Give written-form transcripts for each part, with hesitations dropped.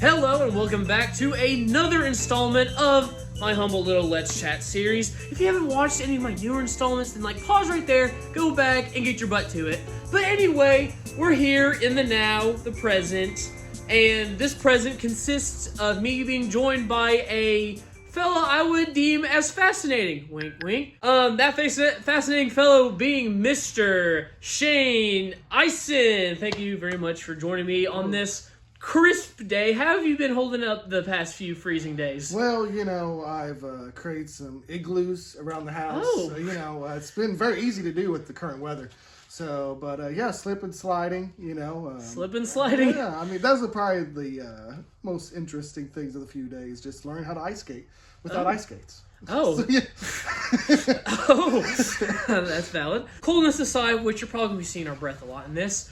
Hello and welcome back to another installment of my humble little Let's Chat series. If you haven't watched any of my newer installments, then pause right there, go back, and get your butt to it. But anyway, we're here in the now, the present, and this present consists of me being joined by a fellow I would deem as fascinating. Wink, wink. That fascinating fellow being Mr. Shane Ison. Thank you very much for joining me on this crisp day. How have you been holding up the past few freezing days? Well, I've created some igloos around the house. Oh. So, it's been very easy to do with the current weather. So, but slip and sliding, Slip and sliding? Yeah, I mean, those are probably the most interesting things of the few days. Just learn how to ice skate without ice skates. Oh. So, yeah. Oh, that's valid. Coolness aside, which you're probably going to be seeing our breath a lot in this.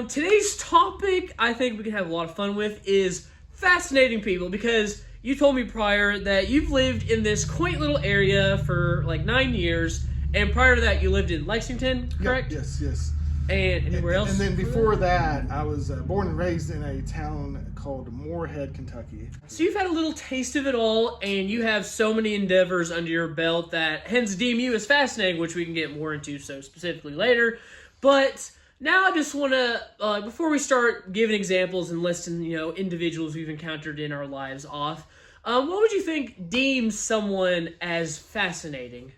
Today's topic, I think we can have a lot of fun with, is fascinating people, because you told me prior that you've lived in this quaint little area for like 9 years, and prior to that you lived in Lexington, correct? Yep, yes. And anywhere else? And then before that, I was born and raised in a town called Moorhead, Kentucky. So you've had a little taste of it all, and you have so many endeavors under your belt that hence deem you as fascinating, which we can get more into so specifically later. But now I just want to, before we start giving examples and listing, individuals we've encountered in our lives off, what would you think deems someone as fascinating?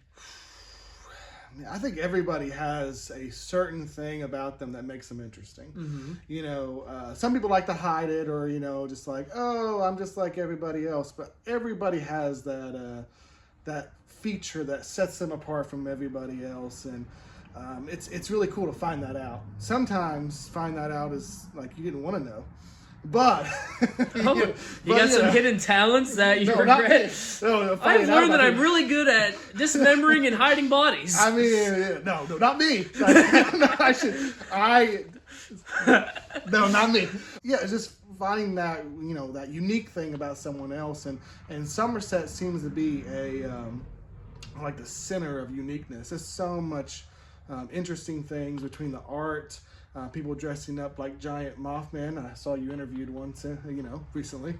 I think everybody has a certain thing about them that makes them interesting. Mm-hmm. Some people like to hide it, or just like, oh, I'm just like everybody else. But everybody has that feature that sets them apart from everybody else, and it's really cool to find that out. Sometimes find that out is like you didn't want to know. But you got some hidden talents that you regret. I've learned that I'm really good at dismembering and hiding bodies. I mean, no, not me. No, not me. Yeah, it's just finding that that unique thing about someone else, and Somerset seems to be like the center of uniqueness. There's so much interesting things between the art. People dressing up like giant Mothman. I saw you interviewed once, recently.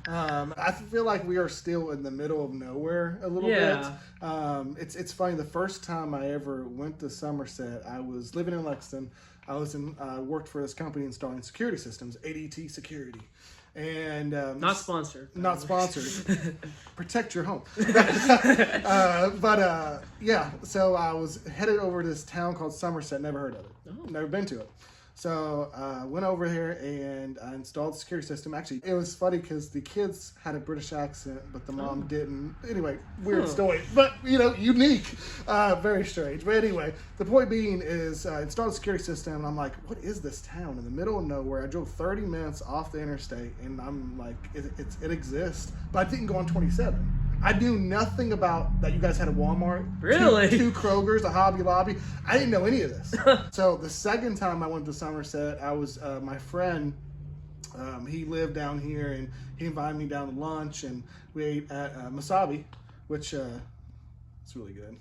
I feel like we are still in the middle of nowhere a little bit. It's funny. The first time I ever went to Somerset, I was living in Lexington. I worked for this company installing security systems, ADT Security. And not sponsored. Not sponsored. Protect your home. So I was headed over to this town called Somerset. Never heard of it. Oh. Never been to it. So went over here and I installed the security system. Actually, it was funny because the kids had a British accent, but the mom didn't. Anyway, weird story, but unique, very strange. But anyway, the point being is installed the security system, and I'm like, what is this town in the middle of nowhere? I drove 30 minutes off the interstate, and I'm like, it exists, but I didn't go on 27. I knew nothing about that you guys had a Walmart. Really? Two Krogers, a Hobby Lobby. I didn't know any of this. So the second time I went to Somerset, I was, my friend, he lived down here, and he invited me down to lunch, and we ate at Masabi, which it's really good.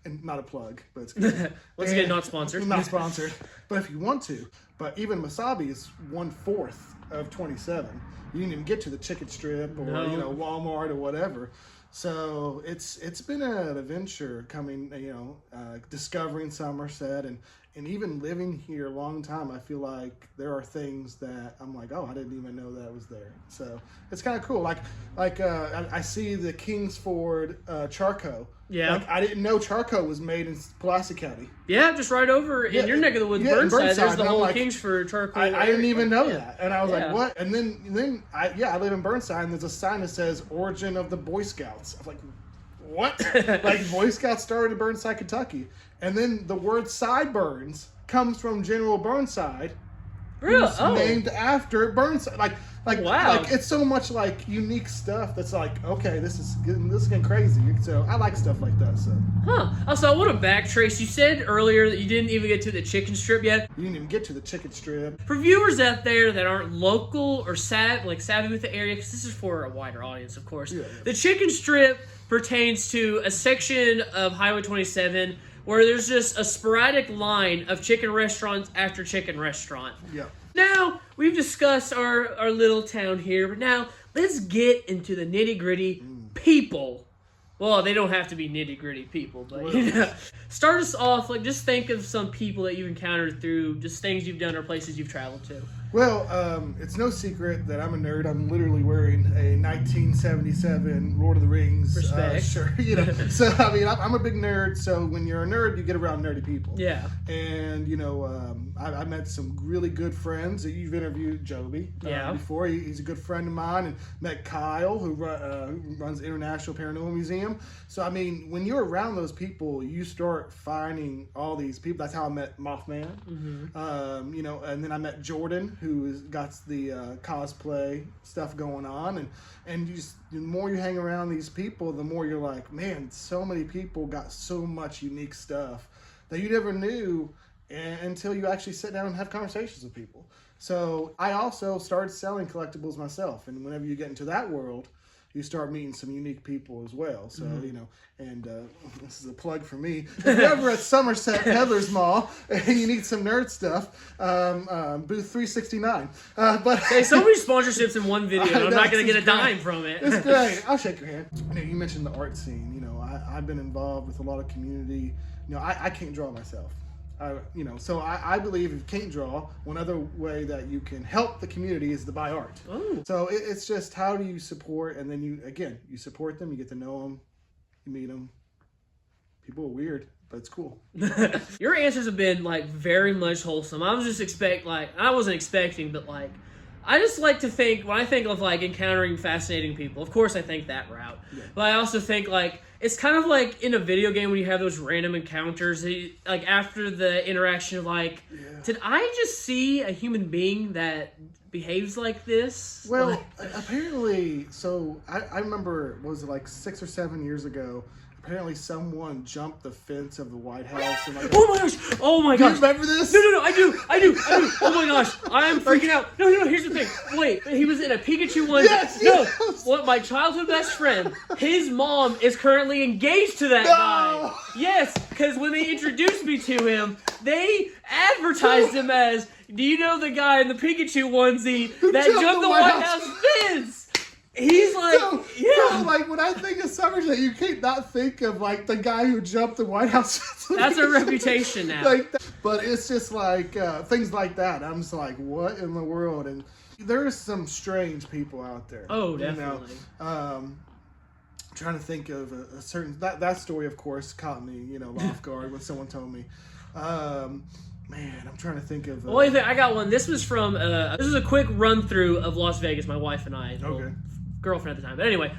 And not a plug, but it's good. Once again, not sponsored. Not sponsored. But if you want to. But even Masabi is 1/4 of 27. You didn't even get to the chicken strip or Walmart or whatever. So it's been an adventure coming, discovering Somerset and even living here a long time. I feel like there are things that I'm like, oh, I didn't even know that was there. So it's kind of cool. Like I see the Kingsford Charco. Yeah. Like I didn't know Charco was made in Pulaski County. Yeah, just right over in your neck of the woods, Burnside. There's the whole Kingsford charcoal. I didn't even know that, and I was like, "What?" And then I live in Burnside, and there's a sign that says "Origin of the Boy Scouts." I'm like, "What?" Like Boy Scouts started in Burnside, Kentucky, and then the word "sideburns" comes from General Burnside. Really? Who's named after Burnside. Like wow. Like it's so much like unique stuff that's like, okay, this is getting crazy. So I like stuff like that. So. Huh. Also, I want to backtrace. You said earlier that you didn't even get to the chicken strip yet. You didn't even get to the chicken strip. For viewers out there that aren't local or savvy with the area, because this is for a wider audience, of course. Yeah. The chicken strip pertains to a section of Highway 27 where there's just a sporadic line of chicken restaurants after chicken restaurant. Yeah. Now, we've discussed our little town here, but now let's get into the nitty-gritty people. Well, they don't have to be nitty-gritty people, but you know. Start us off, like, just think of some people that you've encountered through just things you've done or places you've traveled to. Well, it's no secret that I'm a nerd. I'm literally wearing a 1977 Lord of the Rings shirt. You know, so I mean, I'm a big nerd. So when you're a nerd, you get around nerdy people. Yeah. And you know, I met some really good friends. You've interviewed Joby before. He's a good friend of mine, and met Kyle, who runs the International Paranormal Museum. So I mean, when you're around those people, you start finding all these people. That's how I met Mothman. Mm-hmm. You know, and then I met Jordan, who's got the cosplay stuff going on, and you just, the more you hang around these people, the more you're like, man, so many people got so much unique stuff that you never knew until you actually sit down and have conversations with people. So I also started selling collectibles myself, and whenever you get into that world, you start meeting some unique people as well. So, you know, and this is a plug for me. If you're ever at Somerset Peddlers Mall and you need some nerd stuff, booth 369. But hey, so many sponsorships in one video. I'm not going to get a dime from it. It's great. I'll shake your hand. You know, you mentioned the art scene. You know, I've been involved with a lot of community. You know, I can't draw myself. You know, so I believe if you can't draw, one other way that you can help the community is to buy art. Oh. So it's just, how do you support, and then you support them, you get to know them, you meet them. People are weird, but it's cool. Your answers have been, like, very much wholesome. I was just I wasn't expecting, but, like, I just like to think, when I think of, like, encountering fascinating people, of course I think that route. Yeah. But I also think, like, it's kind of like in a video game when you have those random encounters, like, after the interaction of, like, did I just see a human being that behaves like this? Well, apparently, so I remember, was it like 6 or 7 years ago, apparently someone jumped the fence of the White House. And like, oh my gosh. Do you remember this? No, I do. Oh my gosh. I'm freaking out. No, here's the thing. Wait, he was in a Pikachu one. Yes. What, my childhood best friend, his mom is currently engaged to that guy. Yes, because when they introduced me to him, they advertised him as, do you know the guy in the Pikachu onesie that jumped the White House fence? He's like, so, like, when I think of Somerset, you can't not think of, like, the guy who jumped the White House. That's a reputation now. Like that. But it's just like things like that. I'm just like, what in the world? And there's some strange people out there. Oh, definitely. You know, trying to think of a certain that story, of course, caught me, you know, off guard when someone told me. Man, I'm trying to think of. Well, I got one. This was from. This is a quick run through of Las Vegas. My wife and I. Okay. Girlfriend at the time. But anyway,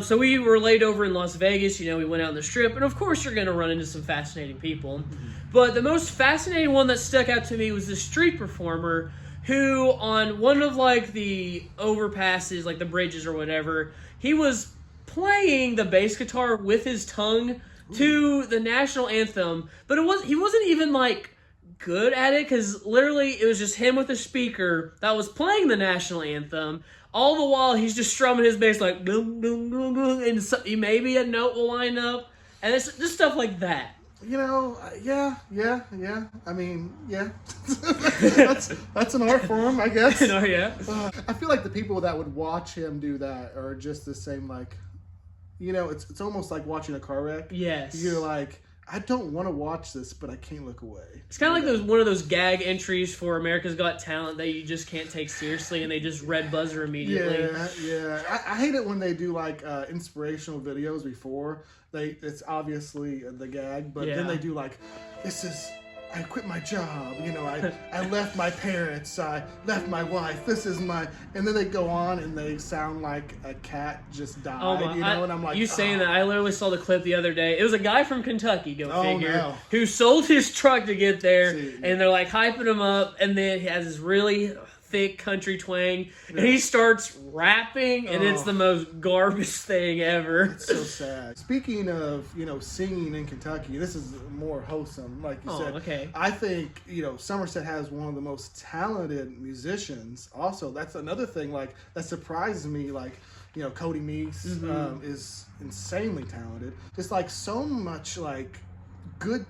so we were laid over in Las Vegas. You know, we went out on the strip, and of course, you're going to run into some fascinating people. Mm-hmm. But the most fascinating one that stuck out to me was this street performer who, on one of, like, the overpasses, like the bridges or whatever, he was playing the bass guitar with his tongue to the national anthem. But he wasn't even, like, good at it, because literally it was just him with a speaker that was playing the national anthem. All the while he's just strumming his bass like boom, boom, boom, boom, and maybe a note will line up, and it's just stuff like that. You know, yeah. I mean, yeah, that's an art form, I guess. Oh yeah. I feel like the people that would watch him do that are just the same. Like, you know, it's almost like watching a car wreck. Yes. You're like, I don't want to watch this, but I can't look away. It's kind of like one of those gag entries for America's Got Talent that you just can't take seriously, and they just red buzzer immediately. Yeah. I hate it when they do, like, inspirational videos before. It's obviously the gag, but then they do, like, I quit my job, you know, I left my parents, I left my wife, and then they go on and they sound like a cat just died, you know, and I'm like, saying that, I literally saw the clip the other day. It was a guy from Kentucky, figure, who sold his truck to get there, and they're, like, hyping him up, and then he has this really thick country twang, and he starts rapping, and it's the most garbage thing ever. It's so sad. Speaking of, you know, singing in Kentucky, this is more wholesome, like you said. Okay. I think, you know, Somerset has one of the most talented musicians. Also, that's another thing, like, that surprises me. Like, you know, Cody Meese is insanely talented. Just, like, so much, like, good,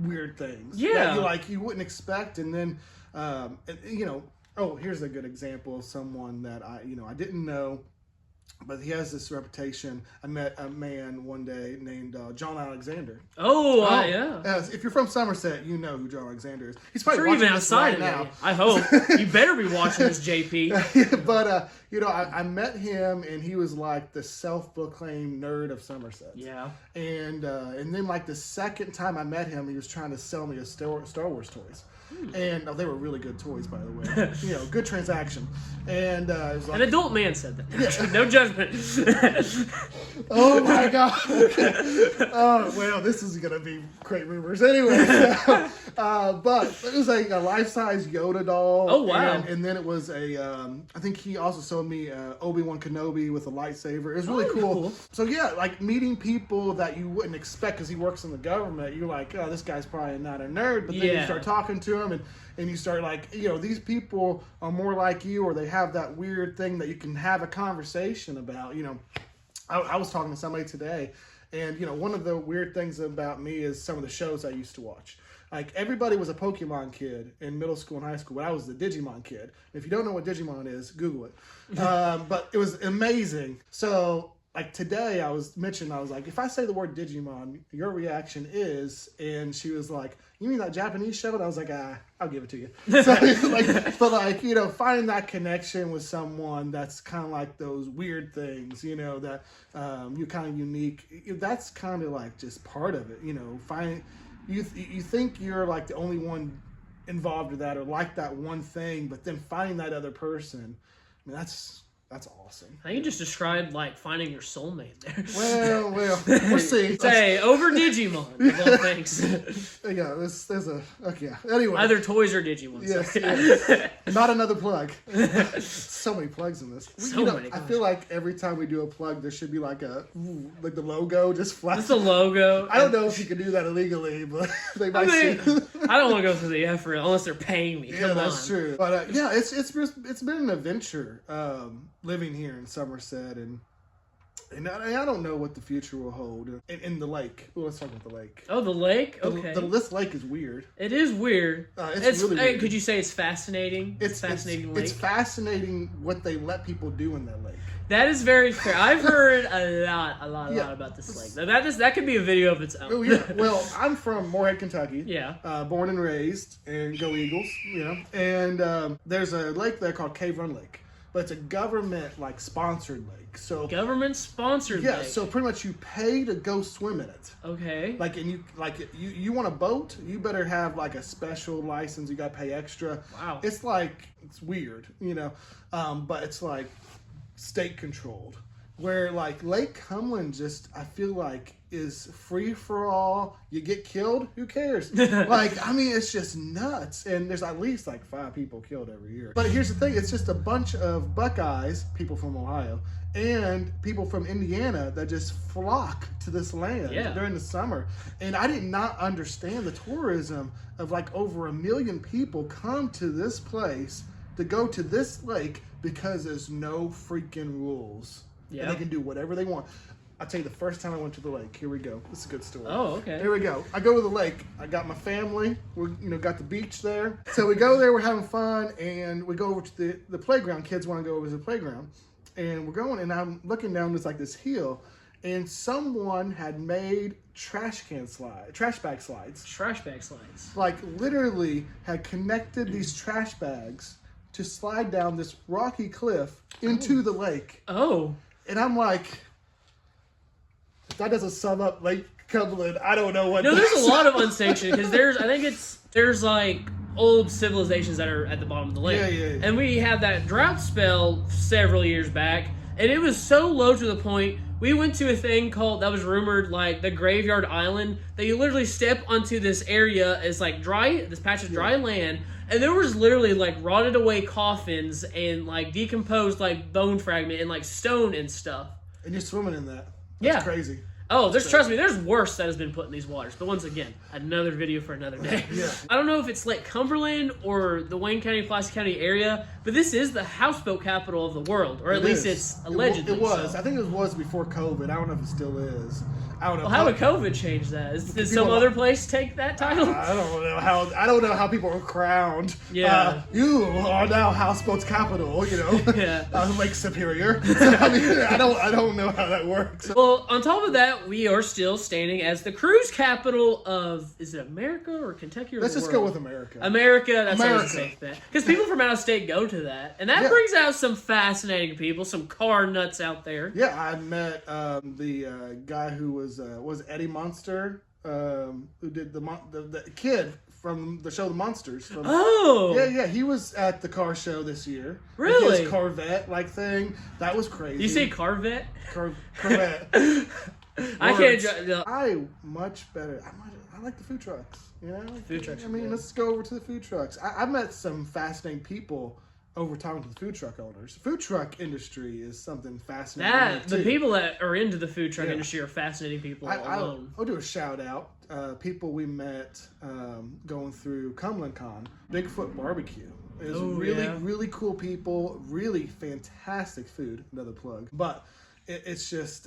weird things. Yeah. That you wouldn't expect, and then Here's a good example of someone that I didn't know, but he has this reputation. I met a man one day named John Alexander. Yeah. If you're from Somerset, you know who John Alexander is. He's probably sure watching even this outside right of now. me. I hope. You better be watching this, JP. But I met him, and he was like the self-proclaimed nerd of Somerset. Yeah. And then like the second time I met him, he was trying to sell me a Star Wars toys. And they were really good toys, by the way. Good transaction. And it was like, an adult man said that. No judgment. oh my god. Oh well, this is gonna be great rumors anyway. But it was like a life-size Yoda doll. Oh wow. And then it was I think he also sold me Obi-Wan Kenobi with a lightsaber. It was really cool. So yeah, like meeting people that you wouldn't expect because he works in the government. You're like, oh, this guy's probably not a nerd. But then you start talking to him and you start like, these people are more like you, or they have that weird thing that you can have a conversation about. I was talking to somebody today, and one of the weird things about me is some of the shows I used to watch. Like, everybody was a Pokemon kid in middle school and high school, but I was the Digimon kid. If you don't know what Digimon is, Google it. But it was amazing. So, like, today I was like, if I say the word Digimon, your reaction is, and she was like, you mean that Japanese show? And I was like, I'll give it to you. So, finding that connection with someone that's kind of like those weird things, that you're kind of unique. That's kind of like just part of it, finding. You think you're like the only one involved with that or like that one thing, but then finding that other person, I mean, that's awesome. I think you just described like finding your soulmate there. Well, we'll see. Say over Digimon, of all things. Yeah, there's a okay. Anyway, either toys or Digimon. Yes. Not another plug. So many plugs in this. Many. I feel like every time we do a plug, there should be like the logo just flashing. Just the logo. I don't know if you can do that illegally, but they might. I don't want to go through the effort unless they're paying me. Yeah, that's true. But it's been an adventure living here in Somerset, and I don't know what the future will hold in the lake. Well, let's talk about the lake. Oh, the lake? Okay. This lake is weird. It is weird. It's really weird. Could you say it's fascinating? It's fascinating lake. It's fascinating what they let people do in that lake. That is very fair. I've heard a lot about this lake. That could be a video of its own. Oh yeah. Well, I'm from Moorhead, Kentucky. Yeah. Born and raised, and go Eagles. And there's a lake there called Cave Run Lake. But it's a government sponsored lake. So government sponsored lake. Yeah, so pretty much you pay to go swim in it. Okay. You want a boat, you better have a special license, you gotta pay extra. Wow. It's weird, but it's state controlled. Where Lake Cumberland just I feel like is free for all. You get killed, who cares? It's just nuts. And there's at least 5 people killed every year. But here's the thing, it's just a bunch of Buckeyes, people from Ohio, and people from Indiana that just flock to this land during the summer. And I did not understand the tourism of over 1 million people come to this place to go to this lake because there's no freaking rules. Yeah. And they can do whatever they want. I'll tell you the first time I went to the lake. Here we go. This is a good story. Oh, okay. Here we go. I go to the lake. I got my family. We got the beach there. So we go there. We're having fun. And we go over to the playground. Kids want to go over to the playground. And we're going. And I'm looking down this hill. And someone had made trash bag slides. Trash bag slides. Literally had connected these trash bags to slide down this rocky cliff into the lake. Oh. And I'm like, if that doesn't sum up Lake Cumberland, I don't know what does. There's a lot of unsanctioned, because there's old civilizations that are at the bottom of the lake. Yeah. And we had that drought spell several years back, and it was so low to the point, we went to a thing called, that was rumored, the Graveyard Island, that you literally step onto this area as this patch of dry land, and there was literally rotted away coffins and decomposed bone fragment and stone and stuff. And you're swimming in that. That's crazy. Oh, trust me, there's worse that has been put in these waters. But once again, another video for another day. Yeah. I don't know if it's Lake Cumberland or the Wayne County, Pulaski County area, but this is the houseboat capital of the world, or at least it's allegedly. It was. So. I think it was before COVID. I don't know if it still is. I don't know. Well, how would COVID change that? Did some other place take that title? I don't know how people are crowned. Yeah. You are now houseboat's capital. You know. Yeah. Lake Superior. I mean, I don't know how that works. Well, on top of that, we are still standing as the cruise capital of, is it America or Kentucky or Let's the just world? go with America. That's always a safe bet. Because people from out of state go to that. And that brings out some fascinating people, some car nuts out there. Yeah, I met the guy who was Eddie Monster, who did the kid from the show The Monsters. Yeah, he was at the car show this year. Really? With his Corvette thing. That was crazy. Did you say Corvette? Corvette. I can't. I much better. I like the food trucks. You know, food trucks. I mean, let's go over to the food trucks. I met some fascinating people over talking to the food truck owners. The food truck industry is something fascinating. The people that are into the food truck industry are fascinating people. I'll do a shout out. People we met going through Cumberland Con, Bigfoot Barbecue. It was really cool people, really fantastic food. Another plug, but it's just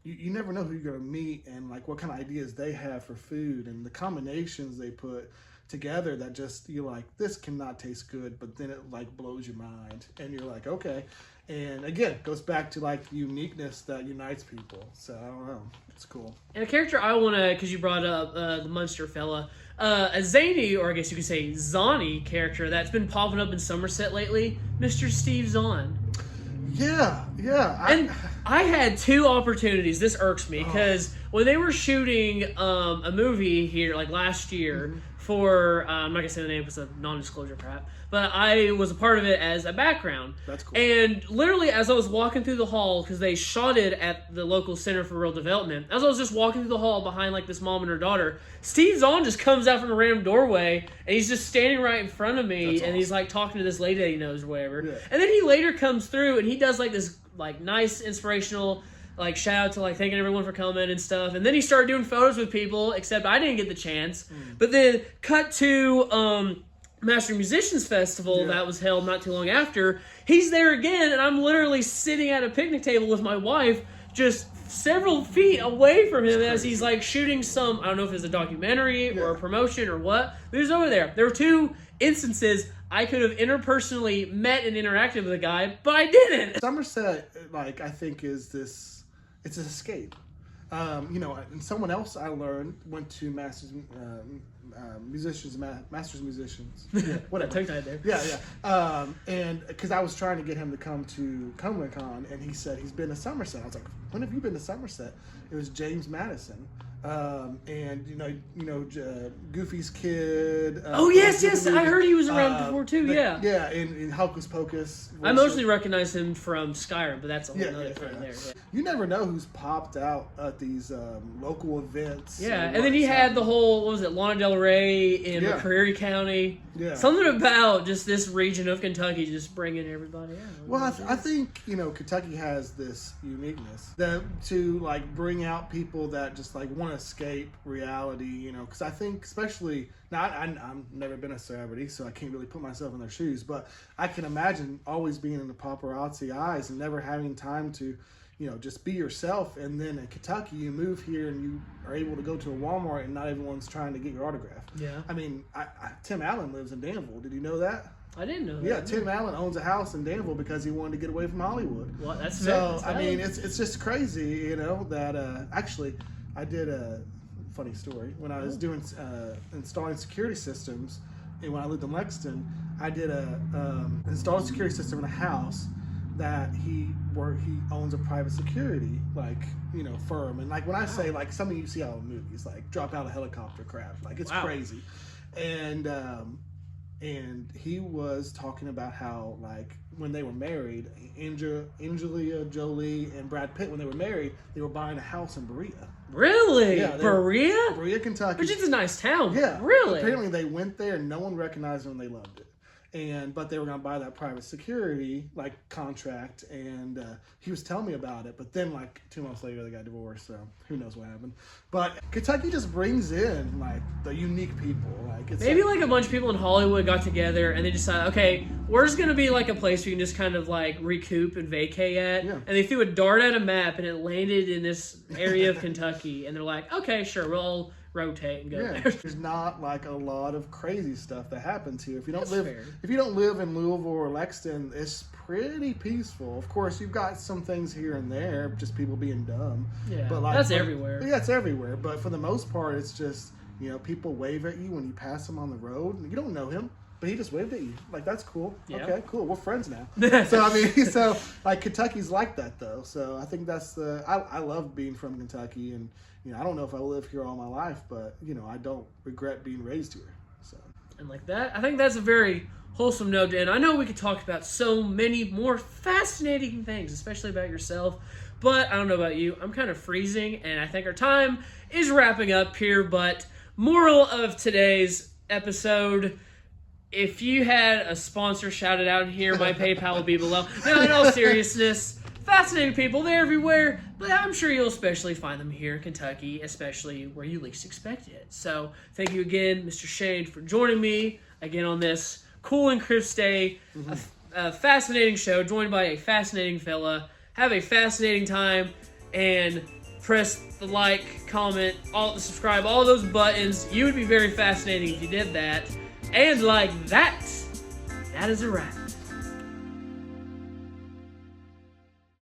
you never know who you're gonna meet and like what kind of ideas they have for food and the combinations they put together that just you're like, this cannot taste good, but then it like blows your mind and you're like, okay. And again, goes back to like uniqueness that unites people. So I don't know, it's cool. And a character I want to, because you brought up the Munster fella, a zany, or I guess you could say Zahny character that's been popping up in Somerset lately, Mr. Steve Zahn. Yeah. And I had two opportunities. This irks me because when they were shooting a movie here like last year for, I'm not going to say the name because it's a non-disclosure crap, but I was a part of it as a background. That's cool. And literally as I was walking through the hall, because they shot it at the local Center for Rural Development, as I was just walking through the hall behind like this mom and her daughter, Steve Zahn just comes out from a random doorway and he's just standing right in front of me and he's like talking to this lady that he knows or whatever. Yeah. And then he later comes through and he does like this like nice inspirational like shout out to like thanking everyone for coming and stuff, and then he started doing photos with people, except I didn't get the chance. But then cut to Master Musicians Festival that was held not too long after. He's there again, and I'm literally sitting at a picnic table with my wife just several feet away from him as he's like shooting some, I don't know if it's a documentary or a promotion or what, but he's over there. There were two instances I could have interpersonally met and interacted with a guy, but I didn't. Somerset, like, I think is this, it's an escape. You know, and someone else I learned went to Masters Musicians. Yeah, whatever. Tongue tied there. Yeah. And because I was trying to get him to come to Cumberland Con, and he said he's been to Somerset. I was like, when have you been to Somerset? It was James Madison. And you know, Goofy's kid. Yes, I heard he was around before too. Yeah, in Hocus Pocus. I mostly recognize him from Skyrim, but that's a whole other thing there. Yeah. You never know who's popped out at these local events. Yeah, and then he had the whole, what was it, Lana Del Rey in Prairie County. Yeah, something about just this region of Kentucky just bringing everybody out. Well, I think Kentucky has this uniqueness that to like bring out people that just like want to escape reality. Because I think especially now I've never been a celebrity, so I can't really put myself in their shoes. But I can imagine always being in the paparazzi eyes and never having time to, just be yourself. And then in Kentucky, you move here and you are able to go to a Walmart and not everyone's trying to get your autograph. Yeah. I mean, Tim Allen lives in Danville. Did you know that? I didn't know that. Yeah, Tim Allen owns a house in Danville because he wanted to get away from Hollywood. Well, that's so. I mean, it's just crazy, that actually, I did a funny story when I was doing installing security systems, and when I lived in Lexington, I did installed a security system in a house that he owns a private security firm, and like when I say like something you see out in movies, like drop out a helicopter crap, like it's crazy, and he was talking about how like when they were married, Angelina Jolie and Brad Pitt, when they were married, they were buying a house in Berea. Really? Yeah, Berea, Kentucky, which is a nice town. Yeah, really. Apparently they went there and no one recognized them and they loved it. But they were gonna buy that private security like contract, and he was telling me about it. But then like 2 months later they got divorced, so who knows what happened. But Kentucky just brings in like the unique people. Like it's maybe like a bunch of people in Hollywood got together and they decided, okay, where's gonna be like a place we can just kind of like recoup and vacay at. Yeah. And they threw a dart at a map and it landed in this area of Kentucky, and they're like, okay, sure, we'll all rotate and go Yeah, there. there's not like a lot of crazy stuff that happens here. If you don't That's live, fair. if you don't live in Louisville or Lexington, it's pretty peaceful. Of course, you've got some things here and there, just people being dumb. Yeah, but like, that's everywhere. Yeah, it's everywhere. But for the most part, it's just people wave at you when you pass them on the road. You don't know him, but he just waved at you. Like, that's cool. Yeah. Okay, cool. We're friends now. So I mean, like Kentucky's like that though. So I think that's I love being from Kentucky, and I don't know if I'll live here all my life, but I don't regret being raised here. So And like that, I think that's a very wholesome note to end. I know we could talk about so many more fascinating things, especially about yourself, but I don't know about you. I'm kind of freezing, and I think our time is wrapping up here. But moral of today's episode: if you had a sponsor shouted out in here, my PayPal will be below. Now, in all seriousness, fascinating people, they're everywhere, but I'm sure you'll especially find them here in Kentucky, especially where you least expect it. So thank you again, Mr. Shane, for joining me again on this cool and crisp day. A fascinating show, joined by a fascinating fella. Have a fascinating time, and press the like, comment, subscribe, all those buttons. You would be very fascinating if you did that. And like that, that is a wrap.